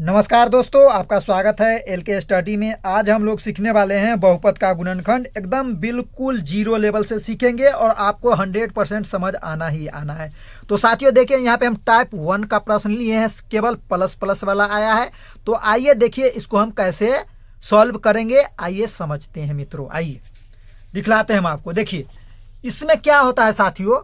नमस्कार दोस्तों, आपका स्वागत है एलके स्टडी में। आज हम लोग सीखने वाले हैं बहुपद का गुणनखंड। एकदम बिल्कुल जीरो लेवल से सीखेंगे और आपको 100% समझ आना ही आना है। तो साथियों देखिए, यहाँ पे हम टाइप 1 का प्रश्न लिए हैं, केवल प्लस प्लस वाला आया है। तो आइए देखिए इसको हम कैसे सॉल्व करेंगे। आइए समझते हैं मित्रों, आइए दिखलाते हैं हम आपको। देखिए इसमें क्या होता है साथियों,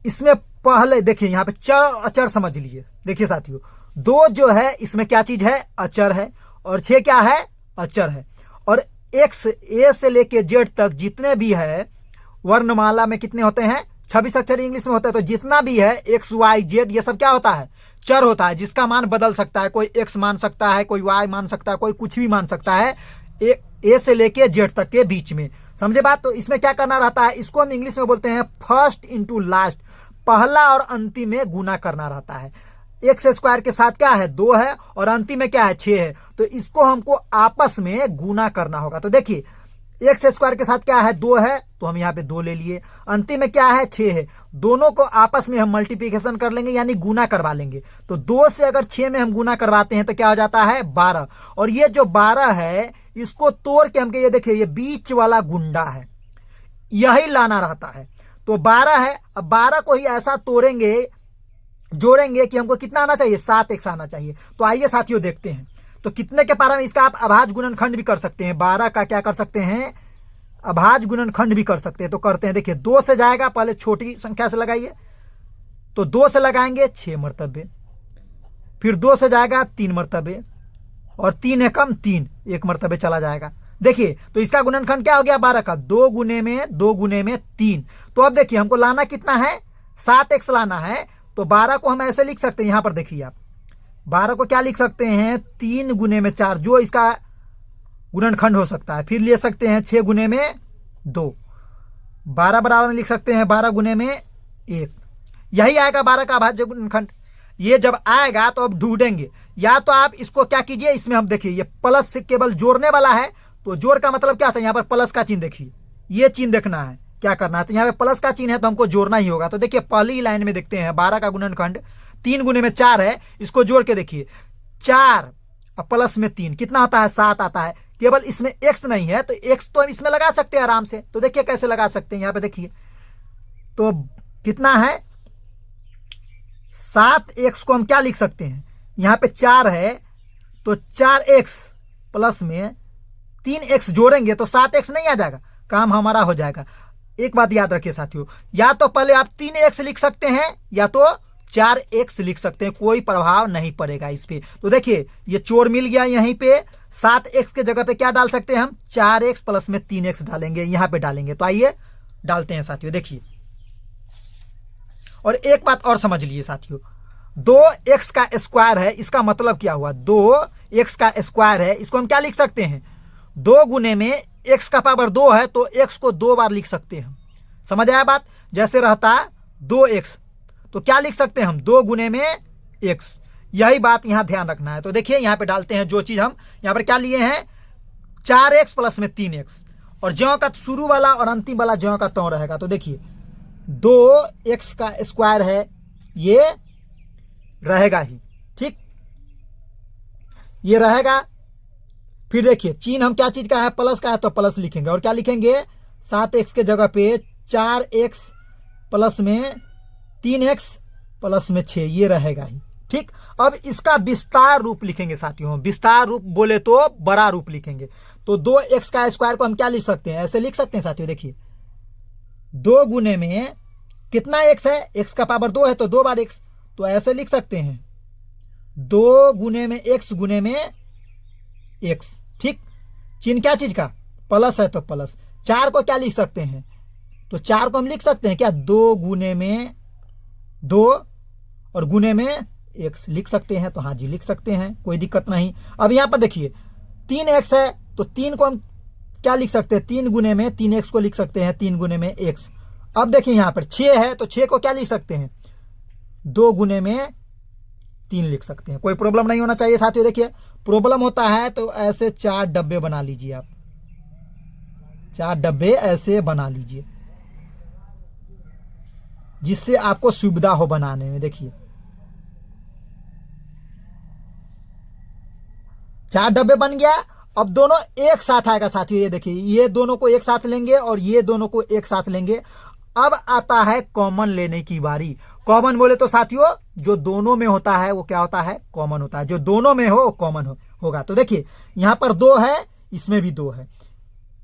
इसमें पहले देखिए यहाँ पे चर अचर समझ लीजिए। देखिए साथियों, दो जो है इसमें क्या चीज है, अचर है, और 6 क्या है, अचर है। और एक्स ए से लेके जेड तक जितने भी है वर्णमाला में कितने होते हैं, 26 अक्षर इंग्लिश में होता है। तो जितना भी है एक्स वाई जेड ये सब क्या होता है, चर होता है, जिसका मान बदल सकता है। कोई एक्स मान सकता है, कोई वाई मान सकता है, कोई कुछ भी मान सकता है ए से लेके जेड तक के बीच में। समझे बात। तो इसमें क्या करना रहता है, इसको हम इंग्लिश में बोलते हैं फर्स्ट इंटू लास्ट, पहला और अंतिम में गुना करना रहता है। एक्स स्क्वायर के साथ क्या है, 2 है, और अंतिम में क्या है, 6 है। तो इसको हमको आपस में गुना करना होगा। तो देखिए एक्स स्क्वायर के साथ क्या है, 2 है, तो हम यहाँ पे 2 ले लिए। अंतिम में क्या है, 6 है। दोनों को आपस में हम मल्टीप्लिकेशन कर लेंगे, यानी गुना करवा लेंगे। तो 2 से अगर 6 में हम गुना करवाते हैं तो क्या हो जाता है, 12। और ये जो 12 है इसको तोड़ के हमके, ये देखिए ये बीच वाला गुंडा है, यही लाना रहता है। तो 12 है, अब 12 को ही ऐसा तोड़ेंगे, जोड़ेंगे कि हमको कितना आना चाहिए, 7x आना चाहिए। तो आइए साथियों देखते हैं। तो कितने के पारा में इसका आप अभाज्य गुणनखंड भी कर सकते हैं। 12 का क्या कर सकते हैं, अभाज्य गुणनखंड भी कर सकते हैं। तो करते हैं, देखिए 2 से जाएगा, पहले छोटी संख्या से लगाइए। तो 2 से लगाएंगे 6 मरतबे, फिर 2 से जाएगा 3 मरतबे, और 3 है कम 3, 1 मरतबे चला जाएगा। देखिए तो इसका गुणनखंड क्या हो गया, 12 का 2 गुने में 3। तो अब देखिए हमको लाना कितना है, 7x लाना है। तो 12 को हम ऐसे लिख सकते हैं, यहां पर देखिए आप 12 को क्या लिख सकते हैं, 3 गुने में 4 जो इसका गुणनखंड हो सकता है। फिर ले सकते हैं 6 गुने में 2, 12 बराबर में लिख सकते हैं 12 गुने में 1। यही आएगा 12 का अभाज्य गुणनखंड। ये जब आएगा तो अब ढूंढेंगे, या तो आप इसको क्या कीजिए, इसमें हम देखिए ये प्लस से केवल जोड़ने वाला है। तो जोड़ का मतलब क्या था, यहाँ पर प्लस का चिन्ह देखिए, ये चिन्ह देखना है, क्या करना है। तो यहाँ पे प्लस का चिन्ह है तो हमको जोड़ना ही होगा। तो देखिए पहली लाइन में देखते हैं 12 का गुणनखंड 3 गुने में 4 है। इसको जोड़ के देखिए 4 और प्लस में 3 कितना आता है, 7 आता है। केवल इसमें एक्स नहीं है तो एक्स तो हम इसमें लगा सकते हैं आराम से। तो देखिए कैसे लगा सकते हैं, यहाँ पे देखिए तो कितना है, 7x को हम क्या लिख सकते हैं, यहाँ पे 4 है तो 4x प्लस में 3x जोड़ेंगे तो 7x नहीं आ जाएगा, काम हमारा हो जाएगा। एक बात याद रखिए साथियों, या तो पहले आप 3x लिख सकते हैं या तो 4x लिख सकते हैं, कोई प्रभाव नहीं पड़ेगा इस पे। तो देखिए ये चोर मिल गया, यहीं पे 7x के जगह पे क्या डाल सकते हैं हम, 4x प्लस में 3x डालेंगे, यहां पे डालेंगे। तो आइए डालते हैं साथियों, देखिए। और एक बात और समझ लीजिए साथियों, 2x का स्क्वायर है, इसका मतलब क्या हुआ, 2x का स्क्वायर है, इसको हम क्या लिख सकते हैं, 2 गुने में x का पावर 2 है तो x को 2 बार लिख सकते हैं। समझ आया बात। जैसे रहता 2x तो क्या लिख सकते हैं हम, 2 गुने में x। यही बात यहां ध्यान रखना है। तो देखिए यहां पे डालते हैं जो चीज हम यहां पर क्या लिए हैं, 4x प्लस में 3x, और ज्यों का शुरू वाला और अंतिम वाला ज्यों का त्यों रहेगा। तो देखिए 2x का स्क्वायर है, ये रहेगा ही, ठीक, ये रहेगा। फिर देखिए चिन्ह हम क्या चीज का है, प्लस का है तो प्लस लिखेंगे, और क्या लिखेंगे, 7x के जगह पे 4x प्लस में 3x प्लस में 6, ये रहेगा ही, ठीक। अब इसका विस्तार रूप लिखेंगे साथियों, विस्तार रूप बोले तो बड़ा रूप लिखेंगे। तो 2x का स्क्वायर को हम क्या लिख सकते हैं, ऐसे लिख सकते हैं साथियों। देखिए 2 गुने में कितना x है, x का पावर 2 है तो 2 बार x, तो ऐसे लिख सकते हैं 2 गुने में x गुने में x, ठीक। चिन्ह क्या चीज का, प्लस है तो प्लस। 4 को क्या लिख सकते हैं, तो 4 को हम लिख सकते हैं क्या, 2 गुने में 2 और गुने में x लिख सकते हैं। तो हाँ जी लिख सकते हैं, कोई दिक्कत नहीं। अब यहां पर देखिए 3x है तो 3 को हम क्या लिख सकते हैं, 3 गुने में 3x को लिख सकते हैं 3 गुने में x। अब देखिए यहां पर 6 है तो 6 को क्या लिख सकते हैं, 2 गुने में 3 लिख सकते हैं, कोई प्रॉब्लम नहीं होना चाहिए साथियों। देखिए प्रॉब्लम होता है तो ऐसे 4 डब्बे बना लीजिए आप, 4 डब्बे ऐसे बना लीजिए जिससे आपको सुविधा हो बनाने में। देखिए 4 डब्बे बन गया। अब दोनों एक साथ आएगा साथियों, ये देखिए, ये दोनों को एक साथ लेंगे और ये दोनों को एक साथ लेंगे। अब आता है कॉमन लेने की बारी। कॉमन बोले तो साथियों जो दोनों में होता है वो क्या होता है, कॉमन होता है। जो दोनों में हो कॉमन होगा। तो देखिए यहां पर 2 है, इसमें भी 2 है,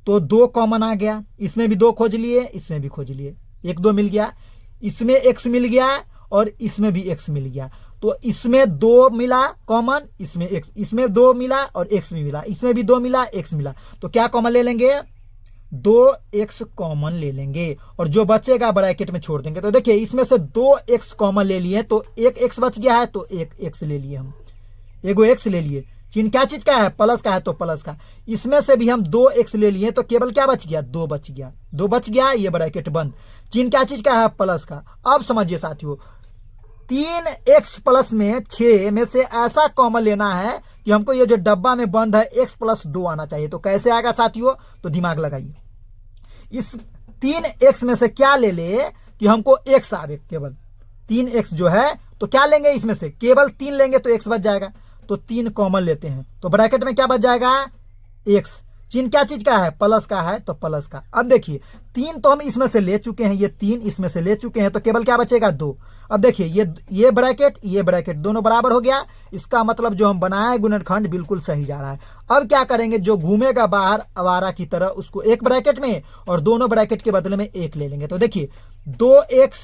तो 2 कॉमन आ गया। इसमें भी 2 खोज लिए, इसमें भी खोज लिए, 1 2 मिल गया। इसमें x मिल गया और इसमें भी x मिल गया। तो इसमें 2 मिला कॉमन, इसमें x, इसमें 2 मिला और x भी मिला, इसमें भी 2 मिला, x मिला। तो क्या कॉमन ले लेंगे, 2x कॉमन ले लेंगे और जो बचेगा ब्रैकेट में छोड़ देंगे। तो देखिए इसमें से 2x कॉमन ले लिए तो एक x बच गया है, तो एक x ले लिए हम, एगो x ले लिए। चिन्ह क्या चीज का है, प्लस का है, तो प्लस का। इसमें से भी हम 2x ले लिए तो केवल क्या बच गया, 2 बच गया, 2 बच गया, ये ब्रैकेट बंद। चिन्ह क्या चीज का है, प्लस का। अब समझिए साथियों 3x प्लस में 6 में से ऐसा कॉमन लेना है कि हमको ये जो डब्बा में बंद है x प्लस 2 आना चाहिए। तो कैसे आएगा साथियों, तो दिमाग लगाइए। इस 3x में से क्या ले ले कि हमको x आवे, केवल 3x जो है, तो क्या लेंगे, इसमें से केवल 3 लेंगे तो x बच जाएगा। तो 3 कॉमन लेते हैं तो ब्रैकेट में क्या बच जाएगा, x। चिन्ह क्या चीज का है, प्लस का है, तो प्लस का। अब देखिए 3 तो हम इसमें से ले चुके हैं, ये 3 इसमें से ले चुके हैं, तो केवल क्या बचेगा, 2। अब देखिए ये ब्रैकेट दोनों बराबर हो गया। इसका मतलब जो हम बनाए गुणनखंड बिल्कुल सही जा रहा है। अब क्या करेंगे, जो घूमेगा बाहर आवारा की तरह उसको एक ब्रैकेट में और दोनों ब्रैकेट के बदले में 1 ले लेंगे। तो देखिए 2x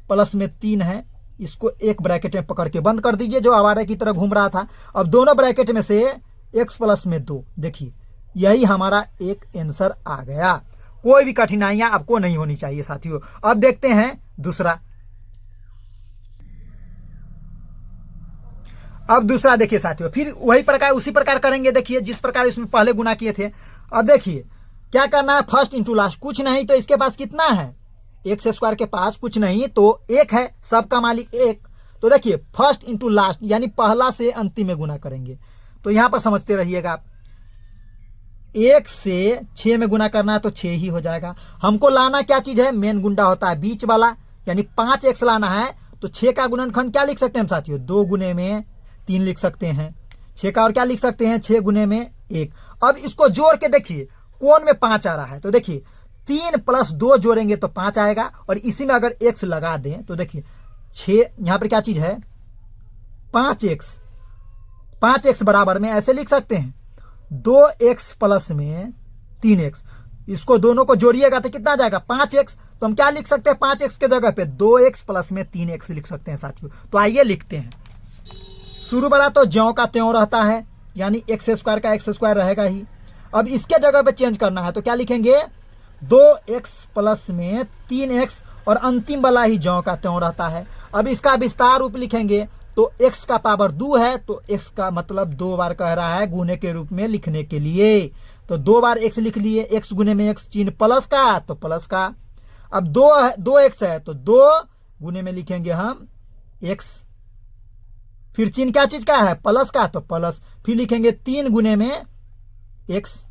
प्लस में 3 है, इसको एक ब्रैकेट में पकड़ के बंद कर दीजिए जो आवारा की तरह घूम रहा था। अब दोनों ब्रैकेट में से x प्लस में 2, देखिए यही हमारा एक आंसर आ गया। कोई भी कठिनाइयां आपको नहीं होनी चाहिए साथियों। अब देखते हैं दूसरा। अब दूसरा देखिए साथियों, फिर वही प्रकार उसी प्रकार करेंगे। देखिए जिस प्रकार इसमें पहले गुना किए थे। अब देखिए क्या करना है, फर्स्ट इंटू लास्ट, कुछ नहीं तो इसके पास कितना है, एक्स स्क्वायर के पास कुछ नहीं तो 1 है, सबका मालिक 1। तो देखिए फर्स्ट इंटू लास्ट यानी पहला से अंतिम में गुना करेंगे। तो यहां पर समझते रहिएगा आप, 1 से 6 में गुना करना है तो 6 ही हो जाएगा। हमको लाना क्या चीज है, मेन गुंडा होता है बीच वाला, यानी 5x लाना है। तो 6 का गुणनखंड क्या लिख सकते हैं हम साथियों, 2 गुने में 3 लिख सकते हैं। 6 का और क्या लिख सकते हैं, 6 गुने में 1। अब इसको जोड़ के देखिए कौन में 5 आ रहा है, तो देखिए 3 प्लस 2 जोड़ेंगे तो 5 आएगा। और इसी में अगर x लगा दें तो देखिए 6, यहां पर क्या चीज है, 5x बराबर में ऐसे लिख सकते हैं 2x प्लस में 3x। इसको दोनों को जोड़िएगा तो कितना आ जाएगा, 5x। तो हम क्या लिख सकते हैं, 5x के जगह पे 2x प्लस में 3x लिख सकते हैं साथियों। तो आइए लिखते हैं। शुरू वाला तो ज्यों का त्यों रहता है, यानी एक्स स्क्वायर का एक्स स्क्वायर रहेगा ही। अब इसके जगह पे चेंज करना है तो क्या लिखेंगे, 2x प्लस में 3x, और अंतिम वाला ही ज्यों का त्यों रहता है। अब इसका विस्तार रूप लिखेंगे तो x का पावर 2 है, तो x का मतलब 2 बार कह रहा है गुने के रूप में लिखने के लिए। तो 2 बार x लिख लिए, x गुने में x, चिन्ह प्लस का तो प्लस का। अब 2x है तो 2 गुने में लिखेंगे हम x, फिर चिन्ह क्या चीज का है, प्लस का, तो प्लस, फिर लिखेंगे 3 गुने में x।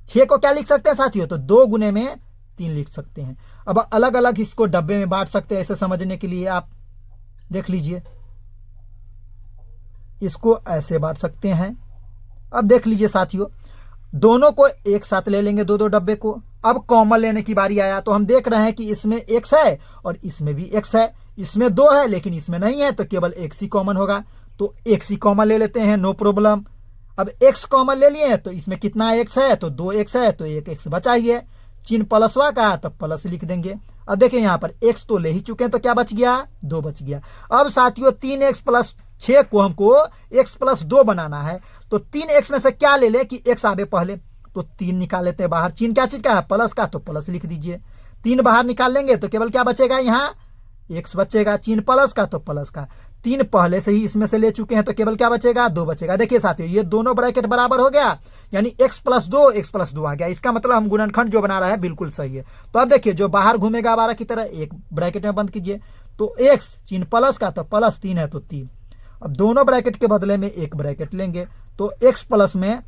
6 को क्या लिख सकते हैं साथियों, तो 2 गुने में 3 लिख सकते हैं। अब अलग अलग इसको डब्बे में बांट सकते हैं, ऐसे समझने के लिए आप देख लीजिए, इसको ऐसे बांट सकते हैं। अब देख लीजिए साथियों, दोनों को एक साथ ले लेंगे, 2 2 डब्बे को। अब कॉमन लेने की बारी आया तो हम देख रहे हैं कि इसमें x है और इसमें भी x है, इसमें 2 है लेकिन इसमें नहीं है, तो केवल x ही कॉमन होगा। तो x ही कॉमन ले लेते हैं, नो प्रॉब्लम। अब x कॉमन ले लिए तो इसमें कितना x है, तो 2x है, तो 1x बचा ही है। चिन्ह प्लसवा का तो प्लस लिख देंगे। अब देखिए यहाँ पर x तो ले ही चुके हैं, तो क्या बच गया, 2 बच गया। अब साथियों 3x प्लस 6 को हमको x प्लस 2 बनाना है, तो 3x में से क्या ले ले कि x आवे पहले, तो 3 निकाल लेते हैं बाहर। चिन्ह क्या चीज का है, प्लस का, तो प्लस लिख दीजिए। 3 बाहर निकाल लेंगे तो केवल क्या बचेगा, यहाँ x बचेगा। चिन्ह प्लस का तो प्लस का, 3 पहले से ही इसमें से ले चुके हैं तो केवल क्या बचेगा, 2 बचेगा। देखिए साथियों ये दोनों ब्रैकेट बराबर हो गया, यानी x प्लस 2 आ गया। इसका मतलब हम गुणनखंड जो बना रहा है बिल्कुल सही है। तो अब देखिए जो बाहर घूमेगा 12 की तरह, एक ब्रैकेट में बंद कीजिए, तो x चिन्ह प्लस का तो प्लस, 3 है तो 3। अब दोनों ब्रैकेट के बदले में एक ब्रैकेट लेंगे तो x प्लस में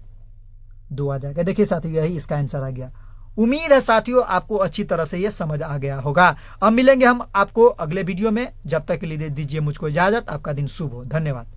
2 आ जाएगा। देखिए साथियों यही इसका आंसर आ गया। उम्मीद है साथियों आपको अच्छी तरह से ये समझ आ गया होगा। अब मिलेंगे हम आपको अगले वीडियो में, जब तक के लिए दीजिए मुझको इजाजत। आपका दिन शुभ हो, धन्यवाद।